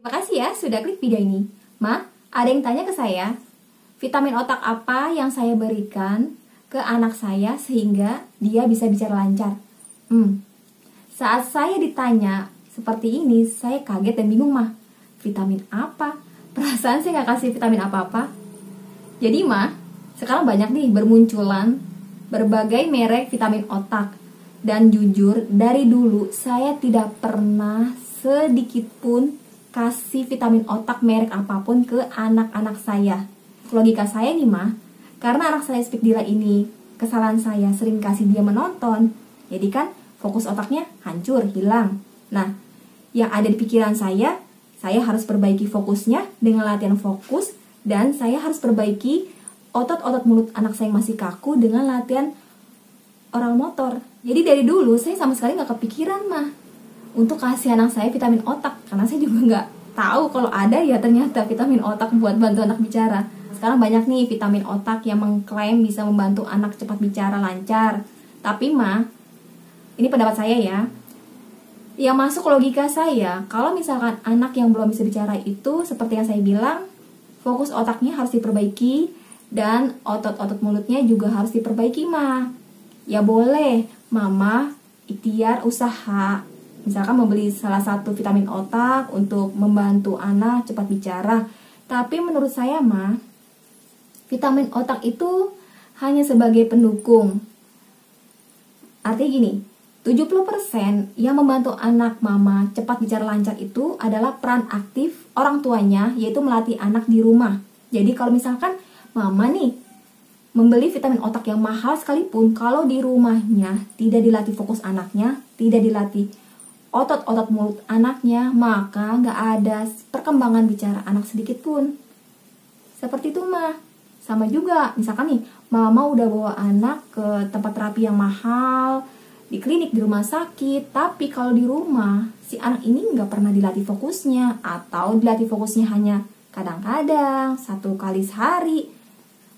Terima kasih ya sudah klik video ini. Ma, ada yang tanya ke saya, vitamin otak apa yang saya berikan ke anak saya sehingga dia bisa bicara lancar? Saat saya ditanya seperti ini, saya kaget dan bingung, Ma. Vitamin apa? Perasaan saya nggak kasih vitamin apa-apa. Jadi, Ma, sekarang banyak nih bermunculan berbagai merek vitamin otak. Dan jujur, dari dulu saya tidak pernah sedikit pun kasih vitamin otak merek apapun ke anak-anak saya. Logika saya nih, Ma, karena anak saya Speak Dila ini, kesalahan saya sering kasih dia menonton. Jadi kan fokus otaknya hancur, hilang. Nah, yang ada di pikiran saya harus perbaiki fokusnya dengan latihan fokus, dan saya harus perbaiki otot-otot mulut anak saya yang masih kaku dengan latihan oral motor. Jadi dari dulu saya sama sekali nggak kepikiran, mah, untuk kasih anak saya vitamin otak, karena saya juga nggak tahu kalau ada ya ternyata vitamin otak buat bantu anak bicara. Sekarang banyak nih vitamin otak yang mengklaim bisa membantu anak cepat bicara lancar. Tapi, mah, ini pendapat saya ya, yang masuk logika saya, kalau misalkan anak yang belum bisa bicara itu, seperti yang saya bilang, fokus otaknya harus diperbaiki, dan otot-otot mulutnya juga harus diperbaiki, Ma. Ya boleh, Mama ikhtiar usaha, misalkan membeli salah satu vitamin otak untuk membantu anak cepat bicara. Tapi menurut saya, Ma, vitamin otak itu hanya sebagai pendukung. Artinya gini, 70% yang membantu anak Mama cepat bicara lancar itu adalah peran aktif orang tuanya, yaitu melatih anak di rumah. Jadi kalau misalkan Mama nih membeli vitamin otak yang mahal sekalipun, kalau di rumahnya tidak dilatih fokus anaknya, tidak dilatih otot-otot mulut anaknya, maka nggak ada perkembangan bicara anak sedikit pun. Seperti itu, Ma. Sama juga, misalkan nih, Mama udah bawa anak ke tempat terapi yang mahal, di klinik, di rumah sakit, tapi kalau di rumah, si anak ini nggak pernah dilatih fokusnya, atau dilatih fokusnya hanya kadang-kadang, 1 kali sehari,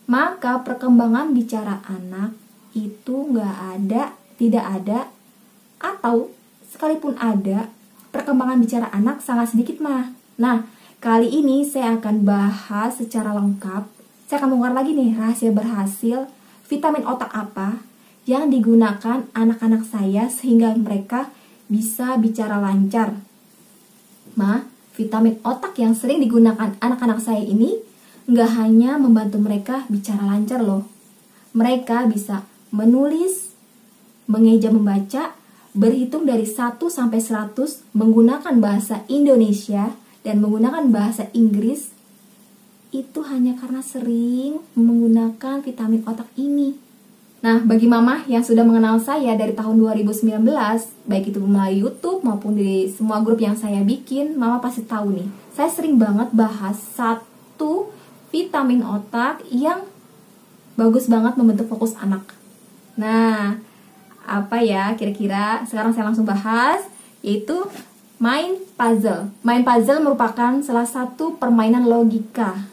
maka perkembangan bicara anak itu nggak ada, tidak ada, atau sekalipun ada, perkembangan bicara anak sangat sedikit, Ma. Nah, kali ini saya akan bahas secara lengkap, saya akan bongkar lagi nih rahasia berhasil vitamin otak apa yang digunakan anak-anak saya sehingga mereka bisa bicara lancar. Ma, vitamin otak yang sering digunakan anak-anak saya ini nggak hanya membantu mereka bicara lancar loh. Mereka bisa menulis, mengeja membaca, berhitung dari 1 sampai 100 menggunakan bahasa Indonesia dan menggunakan bahasa Inggris. Itu hanya karena sering menggunakan vitamin otak ini. Nah, bagi Mama yang sudah mengenal saya dari tahun 2019, baik itu melalui YouTube maupun di semua grup yang saya bikin, Mama pasti tahu nih, saya sering banget bahas satu vitamin otak yang bagus banget membentuk fokus anak. Nah, apa ya kira-kira? Sekarang saya langsung bahas, yaitu main puzzle. Main puzzle merupakan salah satu permainan logika.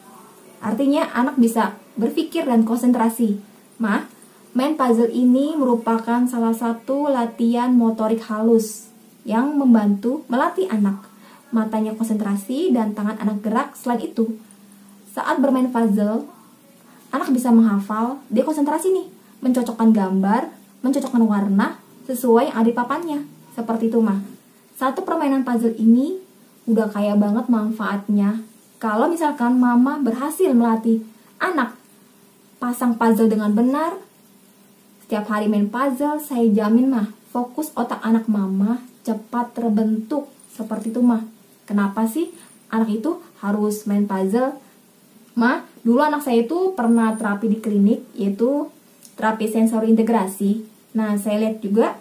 Artinya anak bisa berpikir dan konsentrasi. Ma, main puzzle ini merupakan salah satu latihan motorik halus yang membantu melatih anak. Matanya konsentrasi dan tangan anak gerak. Selain itu, saat bermain puzzle, anak bisa menghafal, dia konsentrasi nih, mencocokkan gambar, mencocokkan warna sesuai yang ada di papannya. Seperti itu, Ma. Satu permainan puzzle ini udah kaya banget manfaatnya. Kalau misalkan Mama berhasil melatih anak pasang puzzle dengan benar, setiap hari main puzzle, saya jamin, mah, fokus otak anak Mama cepat terbentuk. Seperti itu, mah. Kenapa sih anak itu harus main puzzle? Ma, dulu anak saya itu pernah terapi di klinik, yaitu terapi sensori integrasi. Nah, saya lihat juga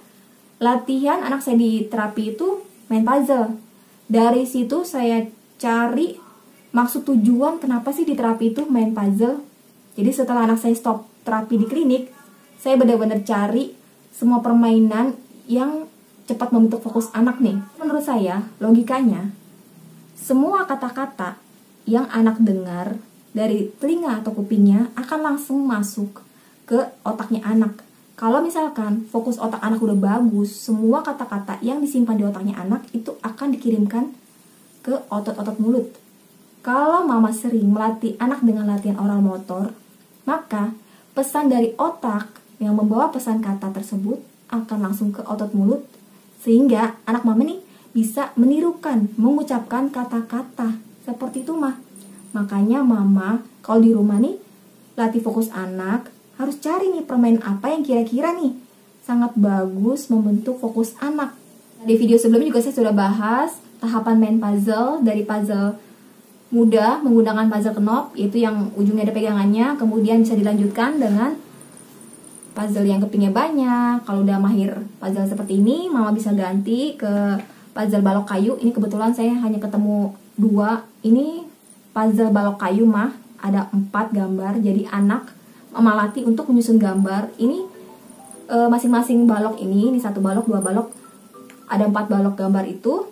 latihan anak saya di terapi itu main puzzle. Dari situ saya cari maksud tujuan kenapa sih di terapi itu main puzzle. Jadi setelah anak saya stop terapi di klinik, saya benar-benar cari semua permainan yang cepat membentuk fokus anak nih. Menurut saya, logikanya, semua kata-kata yang anak dengar dari telinga atau kupingnya akan langsung masuk ke otaknya anak. Kalau misalkan fokus otak anak udah bagus, semua kata-kata yang disimpan di otaknya anak itu akan dikirimkan ke otot-otot mulut. Kalau mama sering melatih anak dengan latihan oral motor, maka pesan dari otak yang membawa pesan kata tersebut akan langsung ke otot mulut, sehingga anak mama nih bisa menirukan, mengucapkan kata-kata seperti itu mah. Makanya mama kalau di rumah nih latih fokus anak, harus cari nih permainan apa yang kira-kira nih sangat bagus membentuk fokus anak. Di video sebelumnya juga saya sudah bahas tahapan main puzzle, dari puzzle mudah menggunakan puzzle knop, yaitu yang ujungnya ada pegangannya, kemudian bisa dilanjutkan dengan puzzle yang kepingnya banyak. Kalau udah mahir puzzle seperti ini, mama bisa ganti ke puzzle balok kayu. Ini kebetulan saya hanya ketemu 2. Ini puzzle balok kayu mah, ada 4 gambar. Jadi anak mama latih untuk menyusun gambar. Ini masing-masing balok ini 1 balok, 2 balok, ada 4 balok gambar itu,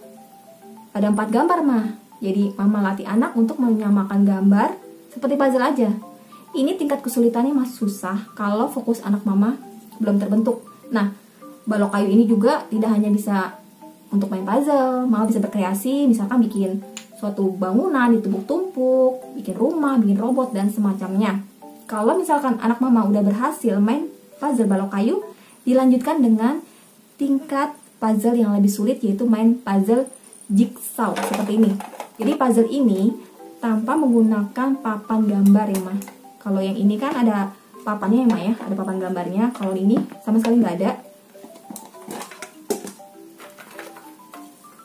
ada 4 gambar mah. Jadi mama latih anak untuk menyamakan gambar seperti puzzle aja. Ini tingkat kesulitannya masih susah kalau fokus anak mama belum terbentuk. Nah, balok kayu ini juga tidak hanya bisa untuk main puzzle, mama bisa berkreasi, misalkan bikin suatu bangunan ditumpuk-tumpuk, bikin rumah, bikin robot, dan semacamnya. Kalau misalkan anak mama udah berhasil main puzzle balok kayu, dilanjutkan dengan tingkat puzzle yang lebih sulit, yaitu main puzzle jigsaw seperti ini. Jadi puzzle ini tanpa menggunakan papan gambar ya mah. Kalau yang ini kan ada papannya ya mah ya, ada papan gambarnya. Kalau ini sama sekali nggak ada.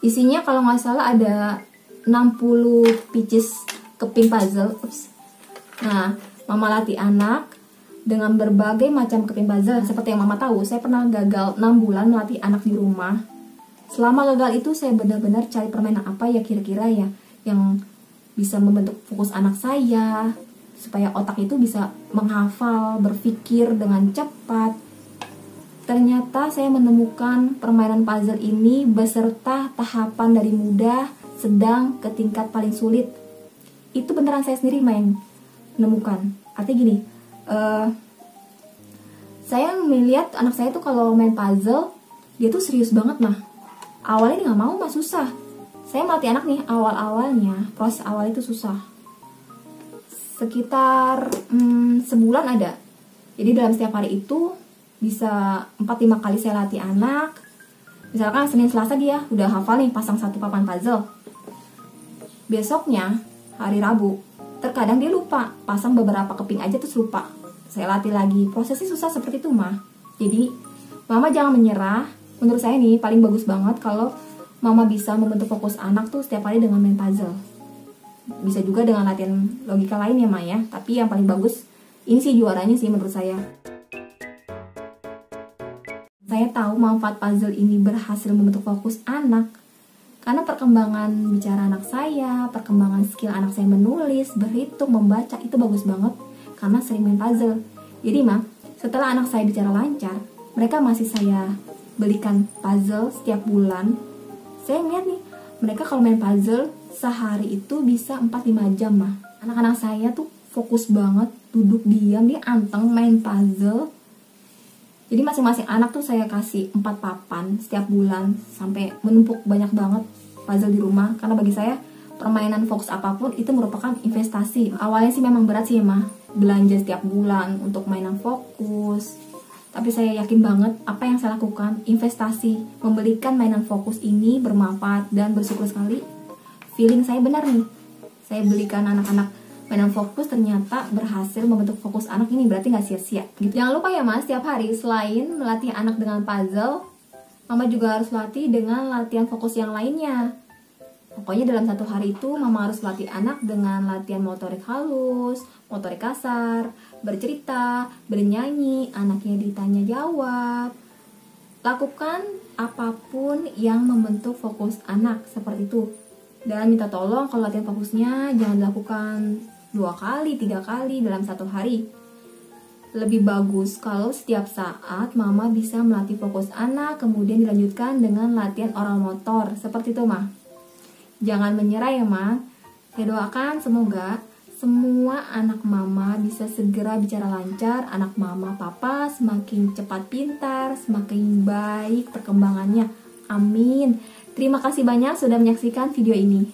Isinya kalau nggak salah ada 60 pieces keping puzzle. Nah, mama latih anak dengan berbagai macam keping puzzle. Seperti yang mama tahu, saya pernah gagal 6 bulan melatih anak di rumah. Selama gagal itu saya benar-benar cari permainan apa ya kira-kira ya yang bisa membentuk fokus anak saya, supaya otak itu bisa menghafal, berpikir dengan cepat. Ternyata saya menemukan permainan puzzle ini beserta tahapan dari mudah, sedang, ke tingkat paling sulit. Itu beneran saya sendiri main menemukan. Artinya gini, saya melihat anak saya tuh kalau main puzzle, dia tuh serius banget mah. Awalnya dia nggak mau mah, susah. Saya melatih anak nih, awal-awalnya, proses awal itu susah. Sekitar sebulan ada. Jadi dalam setiap hari itu bisa 4-5 kali saya latih anak. Misalkan Senin Selasa dia udah hafal nih pasang 1 papan puzzle. Besoknya, hari Rabu, terkadang dia lupa, pasang beberapa keping aja terus lupa. Saya latih lagi, prosesnya susah seperti itu mah. Jadi, mama jangan menyerah. Menurut saya nih, paling bagus banget kalau mama bisa membentuk fokus anak tuh setiap hari dengan main puzzle. Bisa juga dengan latihan logika lain ya Maya, tapi yang paling bagus ini sih juaranya sih menurut saya. Saya tahu manfaat puzzle ini berhasil membentuk fokus anak karena perkembangan bicara anak saya, perkembangan skill anak saya menulis, berhitung, membaca itu bagus banget karena sering main puzzle. Jadi mah, setelah anak saya bicara lancar, mereka masih saya belikan puzzle setiap bulan. Saya lihat nih, mereka kalau main puzzle sehari itu bisa 4-5 jam mah. Anak-anak saya tuh fokus banget, duduk diam, dia anteng main puzzle. Jadi masing-masing anak tuh saya kasih 4 papan setiap bulan, sampai menumpuk banyak banget puzzle di rumah. Karena bagi saya, permainan fokus apapun itu merupakan investasi. Awalnya sih memang berat sih ya mah, belanja setiap bulan untuk mainan fokus. Tapi saya yakin banget apa yang saya lakukan, investasi, membelikan mainan fokus ini bermanfaat, dan bersyukur sekali feeling saya benar nih. Saya belikan anak-anak mainan fokus, ternyata berhasil membentuk fokus anak ini, berarti nggak sia-sia gitu. Jangan lupa ya mas, setiap hari selain melatih anak dengan puzzle, mama juga harus latih dengan latihan fokus yang lainnya. Pokoknya dalam 1 hari itu mama harus latih anak dengan latihan motorik halus, motorik kasar, bercerita, bernyanyi, anaknya ditanya jawab. Lakukan apapun yang membentuk fokus anak seperti itu. Dan minta tolong kalau latihan fokusnya jangan dilakukan 2 kali, 3 kali dalam 1 hari. Lebih bagus kalau setiap saat mama bisa melatih fokus anak, kemudian dilanjutkan dengan latihan oral motor. Seperti itu mah. Jangan menyerah ya ma. Saya doakan semoga semua anak mama bisa segera bicara lancar, anak mama papa semakin cepat pintar, semakin baik perkembangannya. Amin. Terima kasih banyak sudah menyaksikan video ini.